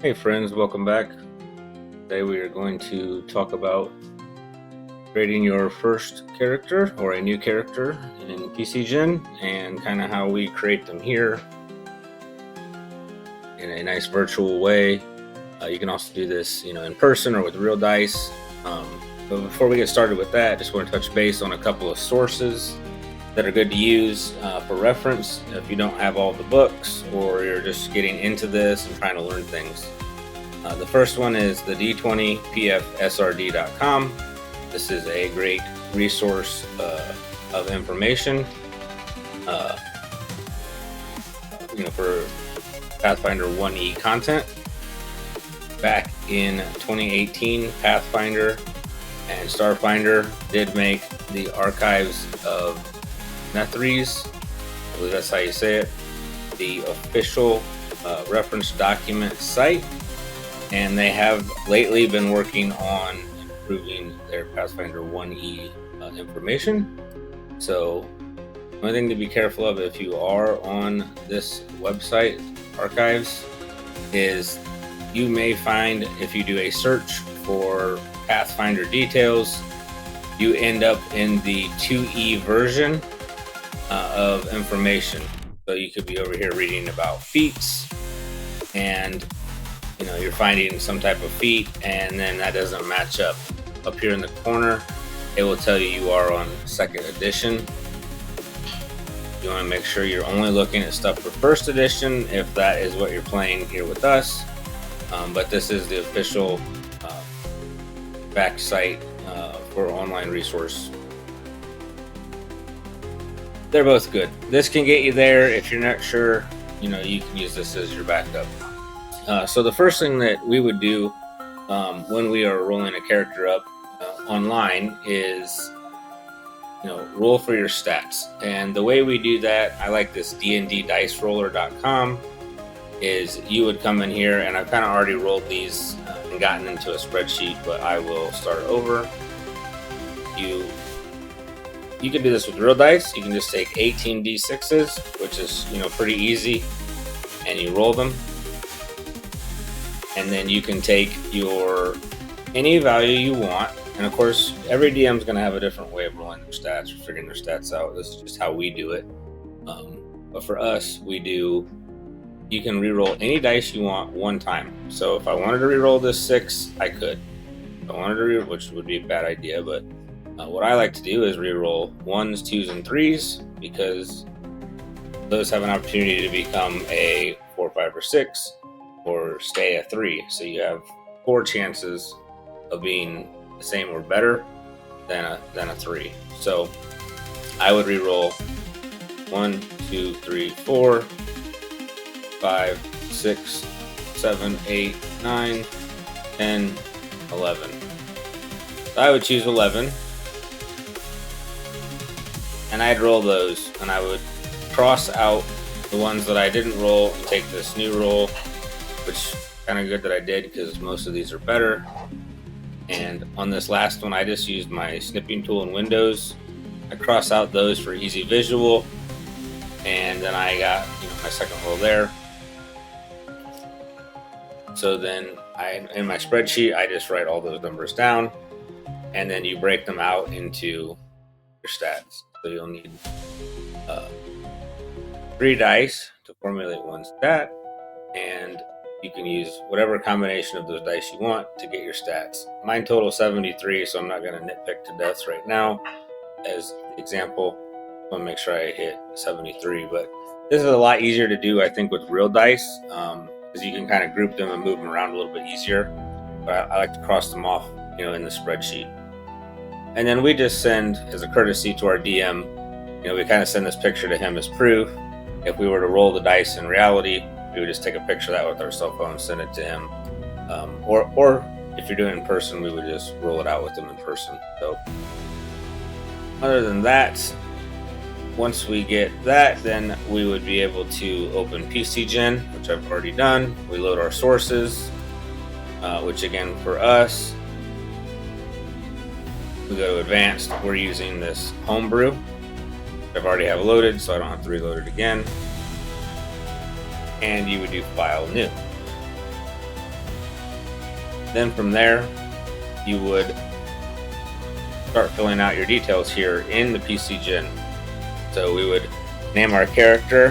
Hey friends, welcome back. Today we are going to talk about creating your first character or a new character in PCGen and kind of how we create them here in a nice virtual way. You can also do this, in person or with real dice. But before we get started with that, I just want to touch base on a couple of sources that are good to use for reference if you don't have all the books or you're just getting into this and trying to learn things. The first one is the D20PFSRD.com. This is a great resource of information, for Pathfinder 1E content. Back in 2018, Pathfinder and Starfinder did make the Archives of Nethries, I believe that's how you say it, the official reference document site. And they have lately been working on improving their Pathfinder 1E information. So, one thing to be careful of if you are on this website, Archives, is you may find if you do a search for Pathfinder details, you end up in the 2E version of information. So you could be over here reading about feats and you're finding some type of feat and then that doesn't match up. Up here in the corner, it will tell you are on second edition. You want to make sure you're only looking at stuff for first edition if that is what you're playing here with us. But this is the official back site for online resource. They're both good. This can get you there. If you're not sure, you can use this as your backup. So the first thing that we would do when we are rolling a character up online is, roll for your stats. And the way we do that, I like this dnddiceroller.com, is you would come in here, and I've kind of already rolled these and gotten into a spreadsheet, but I will start over. You can do this with real dice. You can just take 18 d6s, which is, pretty easy, and you roll them. And then you can take any value you want. And of course, every DM is going to have a different way of rolling their stats or figuring their stats out. This is just how we do it. But for us, you can reroll any dice you want one time. So if I wanted to reroll this 6, I could. If I wanted to reroll, which would be a bad idea, but what I like to do is reroll 1s, 2s, and 3s because those have an opportunity to become a 4, 5, or 6. Or stay a 3, so you have 4 chances of being the same or better than a 3. So I would reroll 1, 2, 3, 4, 5, 6, 7, 8, 9, 10, 11. So I would choose 11, and I'd roll those, and I would cross out the ones that I didn't roll and take this new roll, which kind of good that I did because most of these are better. And on this last one, I just used my snipping tool in Windows. I cross out those for easy visual, and then I got my second roll there. So then in my spreadsheet, I just write all those numbers down, and then you break them out into your stats. So you'll need 3 dice to formulate one stat, and you can use whatever combination of those dice you want to get your stats. Mine total 73, so I'm not going to nitpick to death right now. As the example, I want to make sure I hit 73, but this is a lot easier to do, I think, with real dice, because you can kind of group them and move them around a little bit easier. But I like to cross them off, in the spreadsheet. And then we just send, as a courtesy to our DM, we kind of send this picture to him as proof. If we were to roll the dice in reality, we would just take a picture of that with our cell phone and send it to him. Or if you're doing it in person, we would just roll it out with him in person. So other than that, once we get that, then we would be able to open PCGen, which I've already done. We load our sources, which again for us, we go to advanced. We're using this homebrew. I've already have loaded, so I don't have to reload it again. And you would do file new. Then from there, you would start filling out your details here in the PCGen. So we would name our character.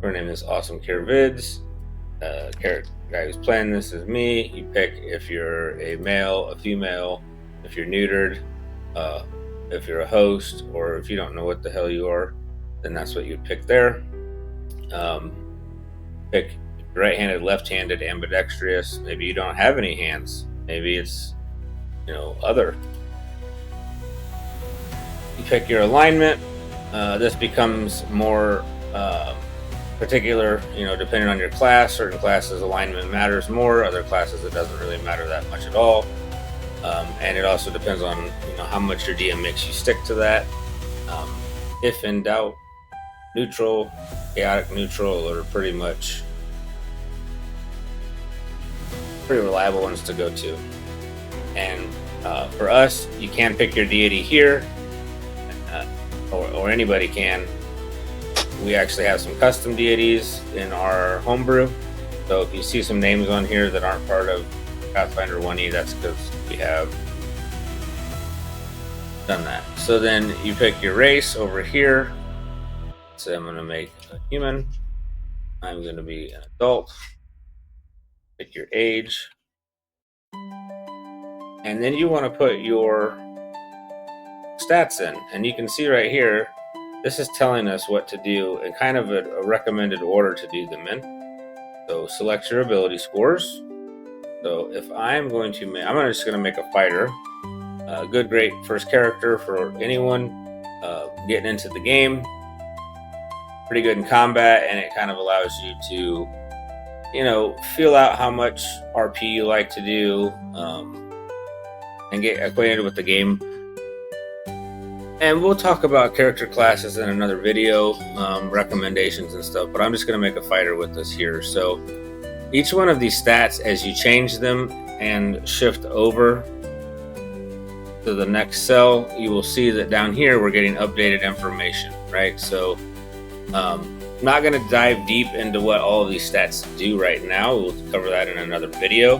Her name is Awesome Care Vids. Character guy who's playing this is me. You pick if you're a male, a female, if you're neutered, if you're a host, or if you don't know what the hell you are, then that's what you'd pick there. Pick right-handed, left-handed, ambidextrous. Maybe you don't have any hands. Maybe it's, other. You pick your alignment. This becomes more particular, depending on your class. Certain classes alignment matters more. Other classes it doesn't really matter that much at all. And it also depends on how much your DM makes you stick to that. If in doubt, neutral, chaotic neutral are pretty reliable ones to go to. And for us, you can pick your deity here, or anybody can. We actually have some custom deities in our homebrew. So if you see some names on here that aren't part of Pathfinder 1E, that's because we have done that. So then you pick your race over here. So I'm going to make a human. I'm going to be an adult. Pick your age. And then you want to put your stats in. And you can see right here, this is telling us what to do and kind of a recommended order to do them in. So select your ability scores. So if I'm just going to make a fighter. Good, great first character for anyone getting into the game. Pretty good in combat, and it kind of allows you to, feel out how much RP you like to do and get acquainted with the game. And we'll talk about character classes in another video, recommendations and stuff, but I'm just going to make a fighter with us here. So each one of these stats, as you change them and shift over to the next cell, you will see that down here we're getting updated information, right? So not going to dive deep into what all of these stats do right now. We'll cover that in another video,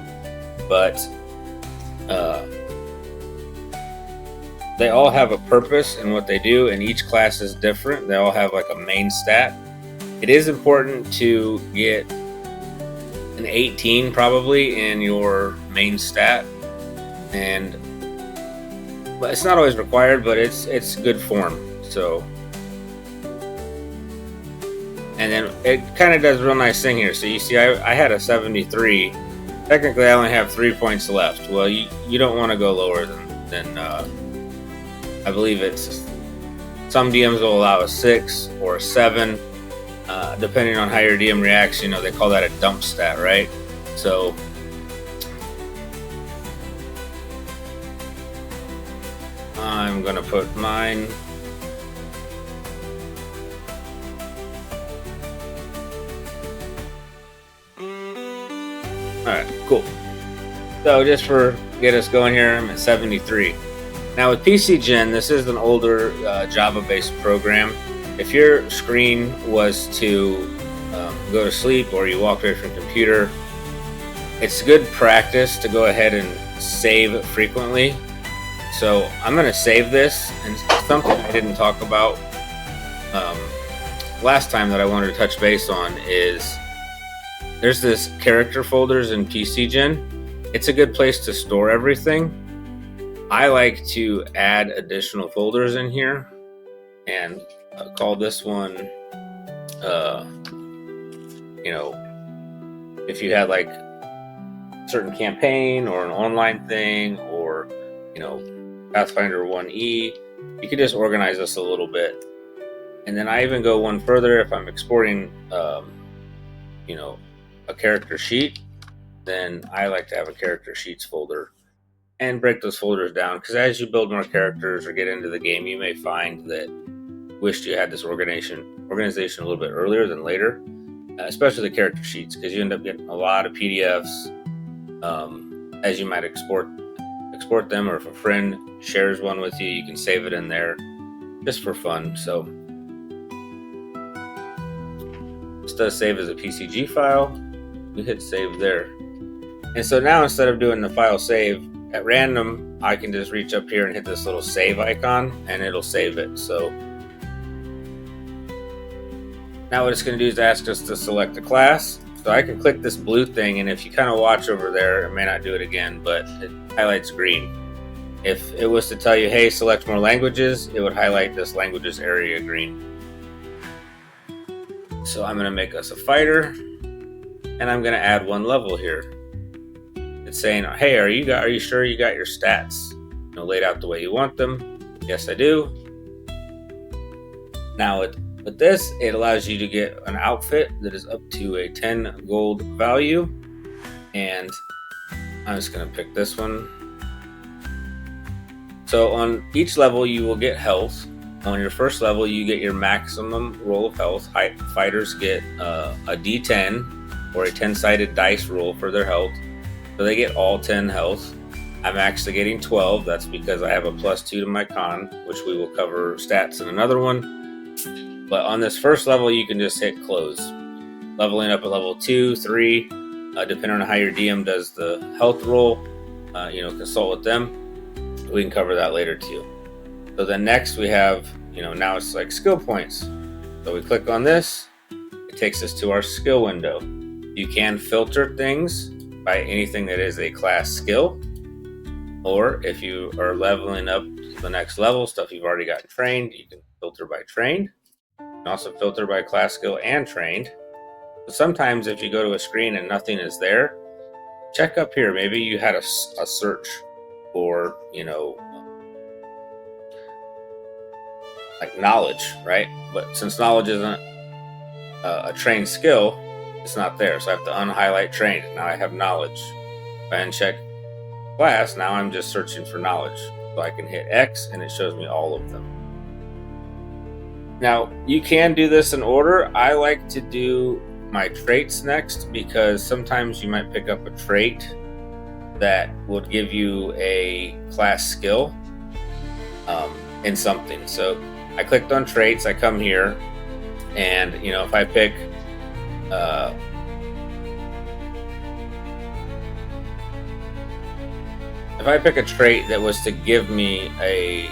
but they all have a purpose in what they do, and each class is different. They all have like a main stat. It is important to get an 18 probably in your main stat, but it's not always required, but it's good form. So, and then it kind of does a real nice thing here. So you see, I had a 73. Technically, I only have 3 points left. Well, you don't want to go lower than I believe it's some DMs will allow a 6 or a 7, depending on how your DM reacts. They call that a dump stat, right? So I'm gonna put mine. Alright, cool. So just for get us going here, I'm at 73. Now with PCGen, this is an older Java-based program. If your screen was to go to sleep or you walk away from your computer, it's good practice to go ahead and save frequently. So I'm going to save this, and something I didn't talk about last time that I wanted to touch base on is there's this character folders in PCGen. It's a good place to store everything. I like to add additional folders in here, and call this one, if you had like a certain campaign or an online thing or, Pathfinder 1E, you could just organize this a little bit. And then I even go one further. If I'm exporting, a character sheet, then I like to have a character sheets folder and break those folders down, because as you build more characters or get into the game, you may find that wished you had this organization a little bit earlier than later, especially the character sheets, because you end up getting a lot of PDFs as you might export them, or if a friend shares one with you, you can save it in there just for fun. So This does save as a PCG file. We hit save there. And so now instead of doing the file save at random, I can just reach up here and hit this little save icon and it'll save it. So now what it's going to do is ask us to select a class. So I can click this blue thing, and if you kind of watch over there, it may not do it again, but it highlights green. If it was to tell you, hey, select more languages, it would highlight this languages area green. So I'm going to make us a fighter, and I'm going to add 1 level here. It's saying, hey, are you sure you got your stats laid out the way you want them? Yes, I do. Now with this, it allows you to get an outfit that is up to a 10 gold value, and I'm just going to pick this one. So on each level, you will get health. On your first level, you get your maximum roll of health. Fighters get a D10 or a 10-sided dice roll for their health. So they get all 10 health. I'm actually getting 12. That's because I have a +2 to my con, which we will cover stats in another one. But on this first level, you can just hit close. Leveling up at level 2, 3, depending on how your DM does the health roll, consult with them. We can cover that later too. So then next we have, now it's like skill points. So we click on this, it takes us to our skill window. You can filter things by anything that is a class skill, or if you are leveling up to the next level, stuff you've already gotten trained, you can filter by trained. You can also filter by class skill and trained. So sometimes if you go to a screen and nothing is there, check up here. Maybe you had a search for, like knowledge, right? But since knowledge isn't a trained skill, it's not there. So I have to unhighlight trained. Now I have knowledge. If I uncheck class, now I'm just searching for knowledge. So I can hit X and it shows me all of them. Now you can do this in order. I like to do my traits next because sometimes you might pick up a trait that would give you a class skill in something. So I clicked on traits, I come here, and if I pick a trait that was to give me a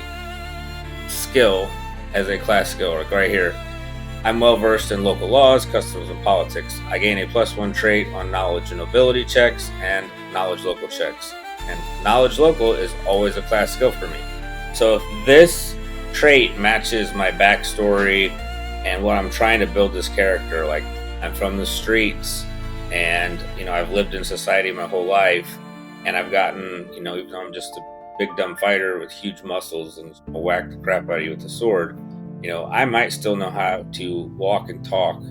skill as a class skill, like right here, I'm well versed in local laws, customs, and politics. I gain a +1 trait on knowledge and ability checks and knowledge local checks. And knowledge local is always a class skill for me. So if this trait matches my backstory and what I'm trying to build this character, like I'm from the streets and I've lived in society my whole life, and I've gotten, even though I'm just a big dumb fighter with huge muscles and I'll whack the crap out of you with a sword, I might still know how to walk and talk,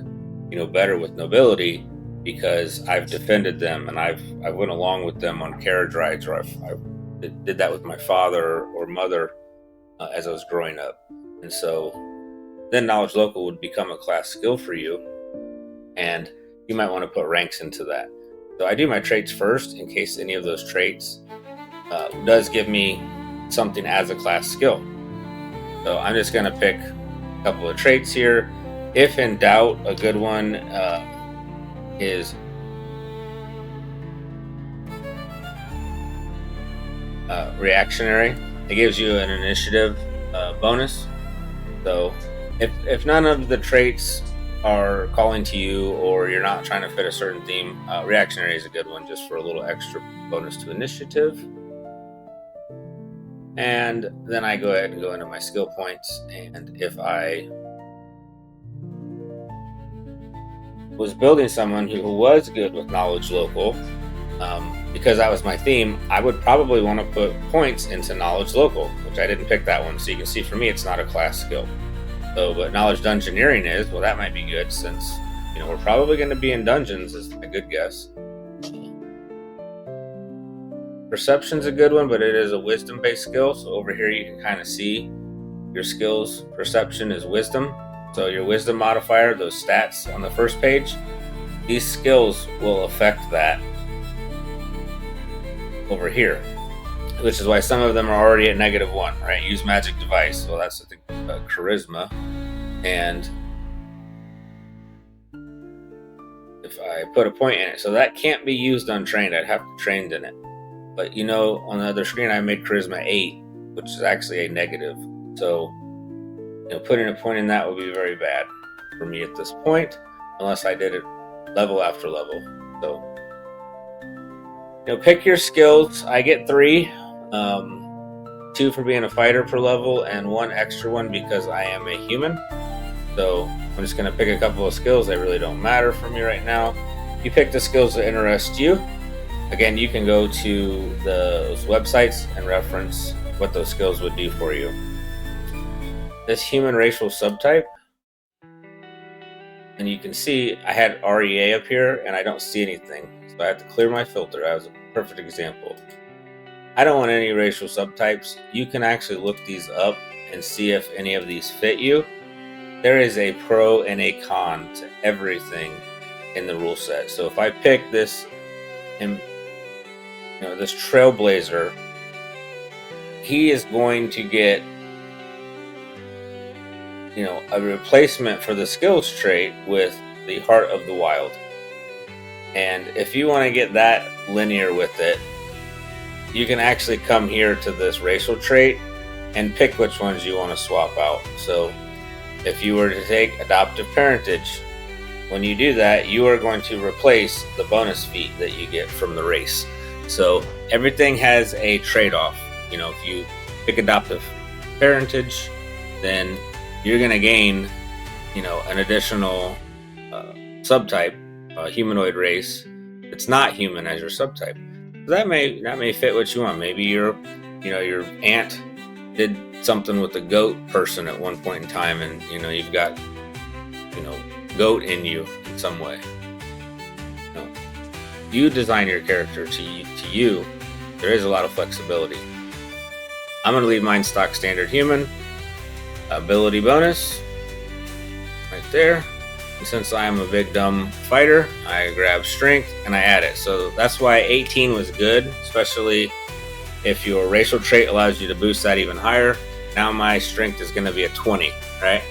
better with nobility because I've defended them and I went along with them on carriage rides, or I did that with my father or mother as I was growing up. And so then knowledge local would become a class skill for you, and you might want to put ranks into that. So I do my traits first in case any of those traits does give me something as a class skill. So I'm just going to pick a couple of traits here. If in doubt, a good one is reactionary. It gives you an initiative bonus. So if none of the traits are calling to you, or you're not trying to fit a certain theme, reactionary is a good one just for a little extra bonus to initiative. And then I go ahead and go into my skill points, and if I was building someone who was good with knowledge local, because that was my theme, I would probably want to put points into knowledge local, which I didn't pick that one. So you can see for me, it's not a class skill. So, but knowledge dungeoneering is, well, that might be good since, we're probably going to be in dungeons is a good guess. Perception's a good one, but it is a wisdom-based skill. So over here, you can kind of see your skills. Perception is wisdom. So your wisdom modifier, those stats on the first page, these skills will affect that over here, which is why some of them are already at -1, right? Use magic device. Well, that's, I think, charisma. And if I put a point in it. So that can't be used untrained. I'd have to trained in it. But on the other screen, I made charisma 8, which is actually a negative. So putting a point in that would be very bad for me at this point, unless I did it level after level. So pick your skills. I get 3, 2 for being a fighter per level, and 1 extra one because I am a human. So I'm just going to pick a couple of skills that really don't matter for me right now. You pick the skills that interest you. Again, you can go to those websites and reference what those skills would do for you. This human racial subtype, and you can see I had REA up here and I don't see anything. So I have to clear my filter. That was a perfect example. I don't want any racial subtypes. You can actually look these up and see if any of these fit you. There is a pro and a con to everything in the rule set. So if I pick this, this trailblazer, he is going to get a replacement for the skills trait with the Heart of the Wild. And if you want to get that linear with it, you can actually come here to this racial trait and pick which ones you want to swap out. So if you were to take adoptive parentage, when you do that, you are going to replace the bonus feat that you get from the race. So everything has a trade-off. If you pick adoptive parentage, then you're going to gain, an additional subtype, a humanoid race that's not human as your subtype. So that may fit what you want. Maybe your aunt did something with the goat person at one point in time, and you've got goat in you in some way. You design your character to you. There is a lot of flexibility. I'm going to leave mine stock standard human. Ability bonus right there. And since I am a big dumb fighter, I grab strength and I add it. So that's why 18 was good, especially if your racial trait allows you to boost that even higher. Now my strength is going to be a 20, right?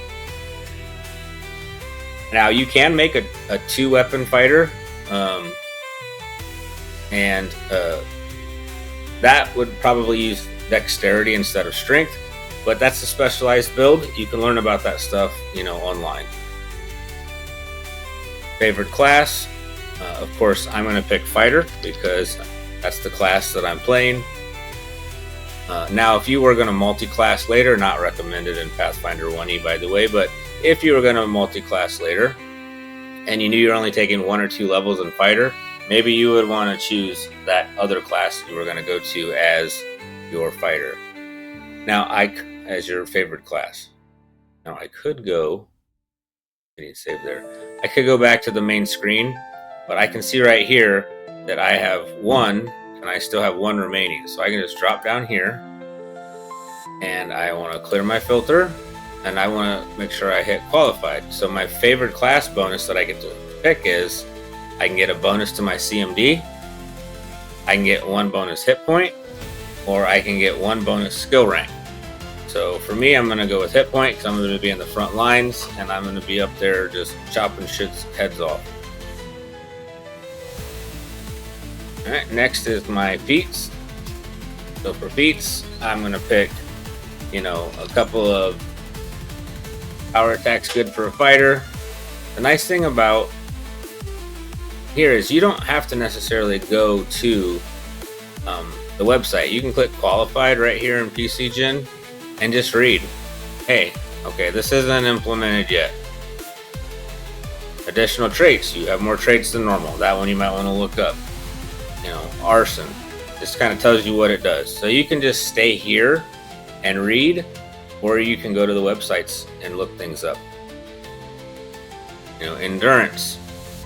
Now you can make a 2-weapon fighter, and that would probably use dexterity instead of strength. But that's a specialized build. You can learn about that stuff, online. Favorite class? Of course, I'm going to pick fighter because that's the class that I'm playing. Now, if you were going to multi-class later, not recommended in Pathfinder 1E, by the way, but if you were going to multi-class later and you knew you're only taking 1 or 2 levels in fighter, maybe you would want to choose that other class you were going to go to as your fighter. Now, as your favorite class. Now I could go, I need to save there. I could go back to the main screen, but I can see right here that I have 1 and I still have 1 remaining. So I can just drop down here and I want to clear my filter and I want to make sure I hit qualified. So my favorite class bonus that I get to pick is I can get a bonus to my CMD, I can get 1 bonus hit point, or I can get 1 bonus skill rank. So for me, I'm going to go with hit point because I'm going to be in the front lines and I'm going to be up there just chopping shit's heads off. Alright, next is my feats. So for feats, I'm going to pick, a couple of power attacks good for a fighter. The nice thing about here is you don't have to necessarily go to the website. You can click qualified right here in PCGen and just read, hey, okay, this isn't implemented yet. Additional traits, you have more traits than normal. That one you might want to look up. Arson, just kind of tells you what it does. So you can just stay here and read, or you can go to the websites and look things up. Endurance,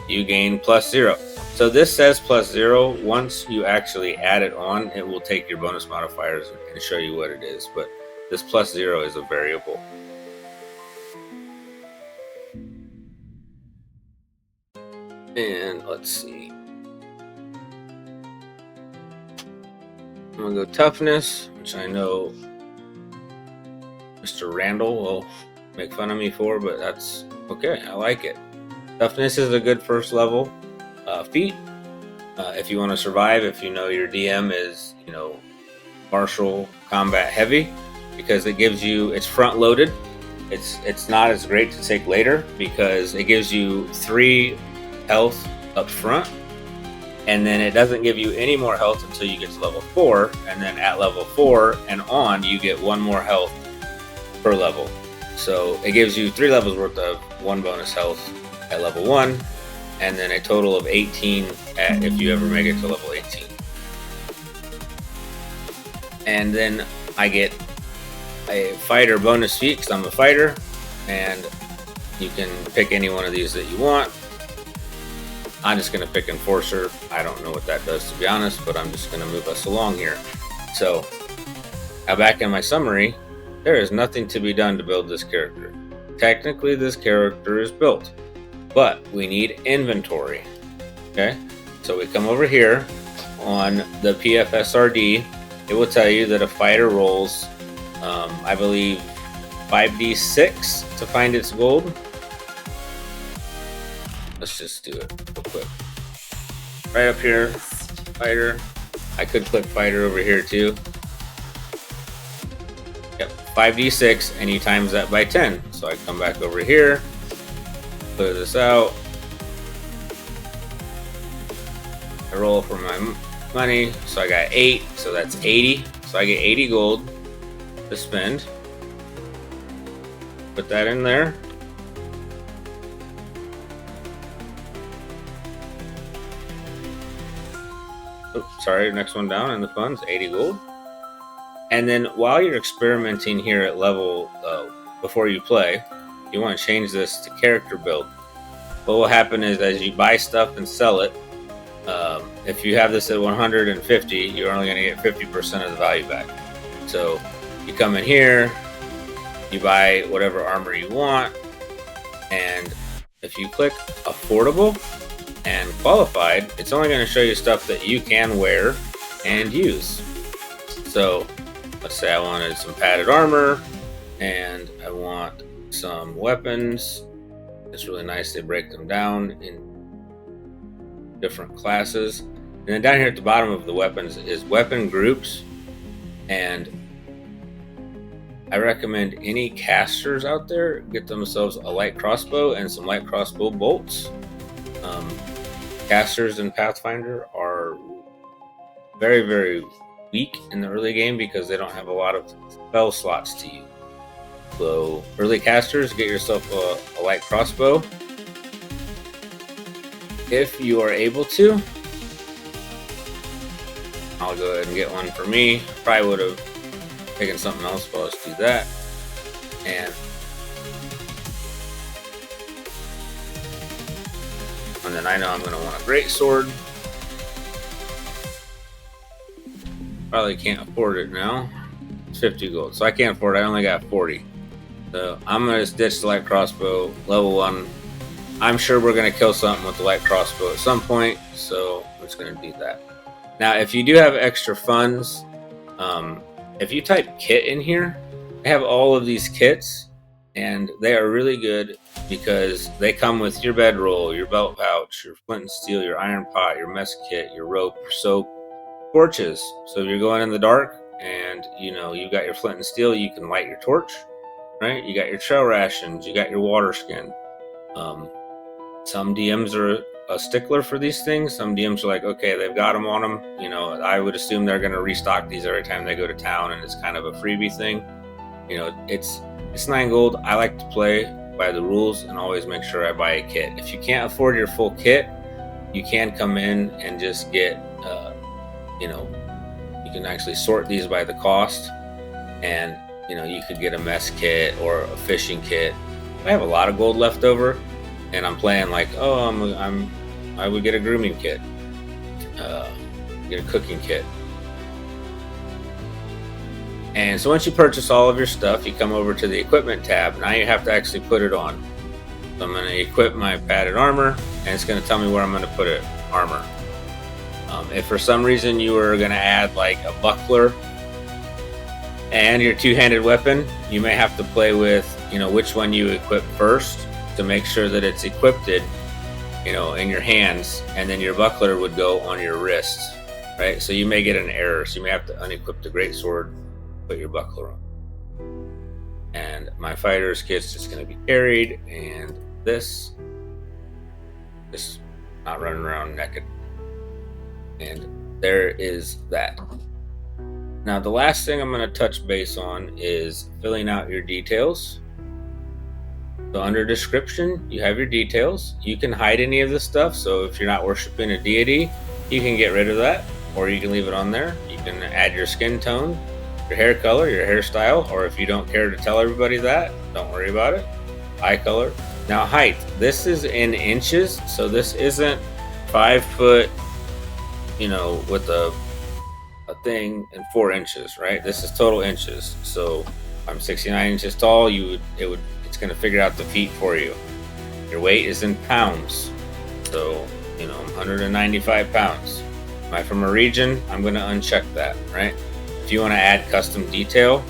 you gain +0. So this says +0. Once you actually add it on, it will take your bonus modifiers and show you what it is. But this +0 is a variable. And let's see. I'm going to go toughness, which I know Mr. Randall will make fun of me for, but that's okay. I like it. Toughness is a good first level feat if you want to survive. If you know your DM is, martial combat heavy, because it gives you, it's front loaded. It's not as great to take later because it gives you 3 health up front, and then it doesn't give you any more health until you get to level 4, and then at level 4 and on you get 1 more health per level. So it gives you 3 levels worth of 1 bonus health at level 1, and then a total of 18 if you ever make it to level 18. And then I get a fighter bonus feat because I'm a fighter, and you can pick any one of these that you want. I'm just going to pick Enforcer. I don't know what that does, to be honest, but I'm just going to move us along here. So now back in my summary, there is nothing to be done to build this character. Technically, this character is built, but we need inventory. Okay, so we come over here on the PFSRD. It will tell you that a fighter rolls, I believe, 5d6 to find its gold. Let's just do it real quick. Right up here, fighter. I could click fighter over here too. Yep, 5d6, and you times that by 10. So I come back over here, clear this out. I roll for my money, so I got 8, so that's 80. So I get 80 gold to spend. Put that in there. Oops, sorry, next one down in the funds, 80 gold. And then while you're experimenting here at level, before you play, you want to change this to character build. What will happen is as you buy stuff and sell it, if you have this at 150, you're only going to get 50% of the value back. So you come in here, you buy whatever armor you want, and if you click affordable and qualified, it's only going to show you stuff that you can wear and use. So let's say I wanted some padded armor and I want some weapons. It's really nice, they break them down in different classes. And then down here at the bottom of the weapons is weapon groups, and I recommend any casters out there get themselves a light crossbow and some light crossbow bolts. Casters in Pathfinder are very, very weak in the early game because they don't have a lot of spell slots to use. So early casters, get yourself a light crossbow if you are able to. I'll go ahead and get one for me. Probably would have taken something else, but let's do that. And then I know I'm going to want a great sword. Probably can't afford it now. It's 50 gold, so I can't afford it. I only got 40. So I'm going to just ditch the light crossbow, level 1. I'm sure we're going to kill something with the light crossbow at some point, so I'm just going to do that. Now, if you do have extra funds, if you type kit in here, I have all of these kits, and they are really good because they come with your bedroll, your belt pouch, your flint and steel, your iron pot, your mess kit, your rope, your soap, torches. So if you're going in the dark and you've got your flint and steel, you can light your torch, right? You got your trail rations, you got your water skin. Some DMs are a stickler for these things. Some DMs are like, okay, they've got them on them. I would assume they're going to restock these every time they go to town, and it's kind of a freebie thing. It's 9 gold. I like to play by the rules and always make sure I buy a kit. If you can't afford your full kit, you can come in and just get, you can actually sort these by the cost, and you could get a mess kit or a fishing kit. I have a lot of gold left over, and I'm playing like, I would get a grooming kit, get a cooking kit. And so once you purchase all of your stuff, you come over to the equipment tab. Now you have to actually put it on. So I'm going to equip my padded armor, and it's going to tell me where I'm going to put it, armor. If for some reason you were going to add like a buckler and your two-handed weapon, you may have to play with, which one you equip first to make sure that it's equipped in your hands, and then your buckler would go on your wrist, right? So you may get an error. So you may have to unequip the greatsword, put your buckler on. And my fighter's kit's just going to be carried, and this just not running around naked. And there is that. Now, the last thing I'm going to touch base on is filling out your details. So under description, you have your details. You can hide any of this stuff. So if you're not worshiping a deity, you can get rid of that, or you can leave it on there. You can add your skin tone, your hair color, your hairstyle, or if you don't care to tell everybody that, don't worry about it. Eye color. Now height, this is in inches. So this isn't 5 foot, with a thing in 4 inches, right? This is total inches. So I'm 69 inches tall. It's going to figure out the feet for you. Your weight is in pounds. So, I'm 195 pounds. Am I from a region? I'm going to uncheck that, right? If you want to add custom detail,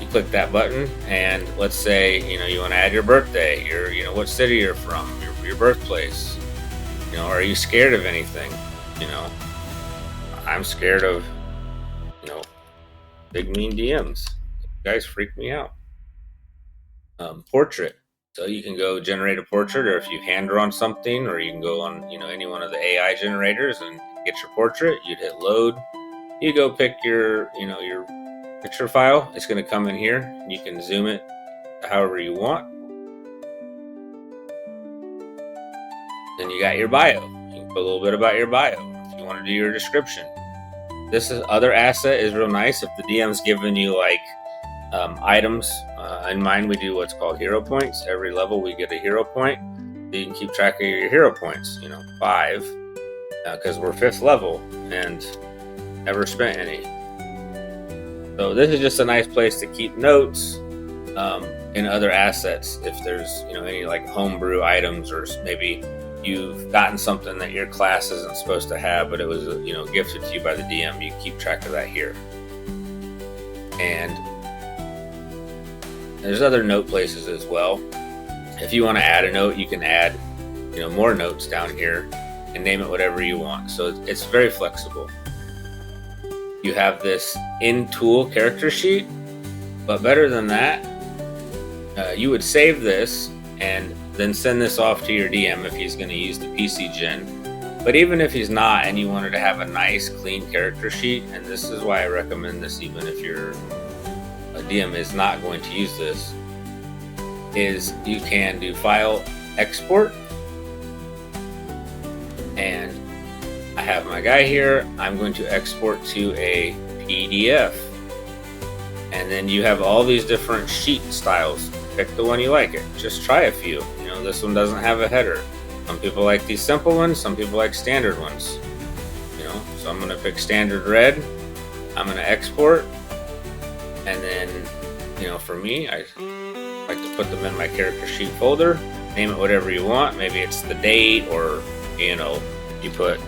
you click that button, and let's say, you want to add your birthday, what city you're from, your birthplace. Are you scared of anything? I'm scared of, big mean DMs. You guys freak me out. Portrait. So you can go generate a portrait, or if you hand drawn something, or you can go on, any one of the AI generators and get your portrait. You'd hit load. You go pick your picture file. It's going to come in here. You can zoom it however you want. Then you got your bio. You can put a little bit about your bio if you want to do your description. This other asset is real nice. If the DM's giving you like items, in mine we do what's called hero points. Every level we get a hero point. So you can keep track of your hero points. 5, because we're 5th level and never spent any. So this is just a nice place to keep notes in other assets. If there's any like homebrew items, or maybe you've gotten something that your class isn't supposed to have, but it was gifted to you by the DM, you can keep track of that here. And there's other note places as well. If you want to add a note, you can add more notes down here and name it whatever you want. So it's very flexible. You have this in-tool character sheet, but better than that, you would save this and then send this off to your DM if he's going to use the PCGen. But even if he's not, and you wanted to have a nice clean character sheet, and this is why I recommend this even if a DM is not going to use this, is you can do file export. And I have my guy here. I'm going to export to a PDF. And then you have all these different sheet styles. Pick the one you like it. Just try a few. This one doesn't have a header. Some people like these simple ones. Some people like standard ones. So I'm going to pick standard red. I'm going to export. And then, for me, I like to put them in my character sheet folder. Name it whatever you want. Maybe it's the date, or, you put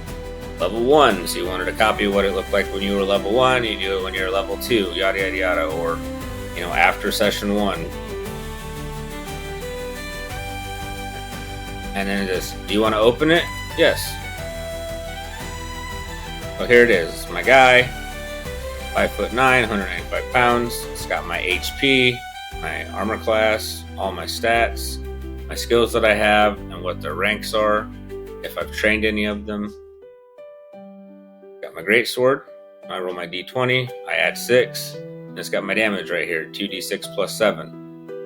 level 1. So you wanted a copy of what it looked like when you were level 1. You do it when you're level 2, yada, yada, yada. Or, after session 1. And then do you want to open it? Yes. Well, here it is. It's my guy, 5'9", 195 pounds. It's got my HP, my armor class, all my stats, my skills that I have, and what their ranks are, if I've trained any of them. Got my greatsword. I roll my d20. I add 6. And it's got my damage right here, 2d6 plus 7.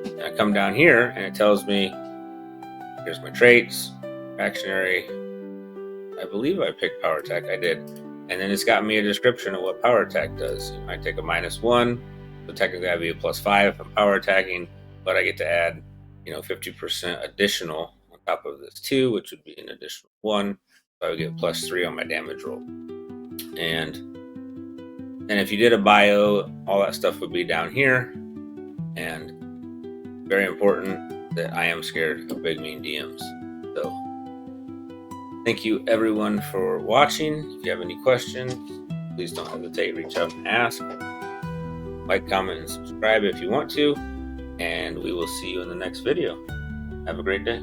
And I come down here, and it tells me, here's my traits, reactionary. I believe I picked power attack. I did. And then it's got me a description of what power attack does. I take a -1, so technically I'd be a +5 if I'm power attacking, but I get to add, 50% additional on top of this 2, which would be an additional 1. So I would get +3 on my damage roll. And if you did a bio, all that stuff would be down here. And very important that I am scared of big mean DMs. So thank you everyone for watching. If you have any questions, please don't hesitate, reach out and ask. Like, comment, and subscribe if you want to. And we will see you in the next video. Have a great day.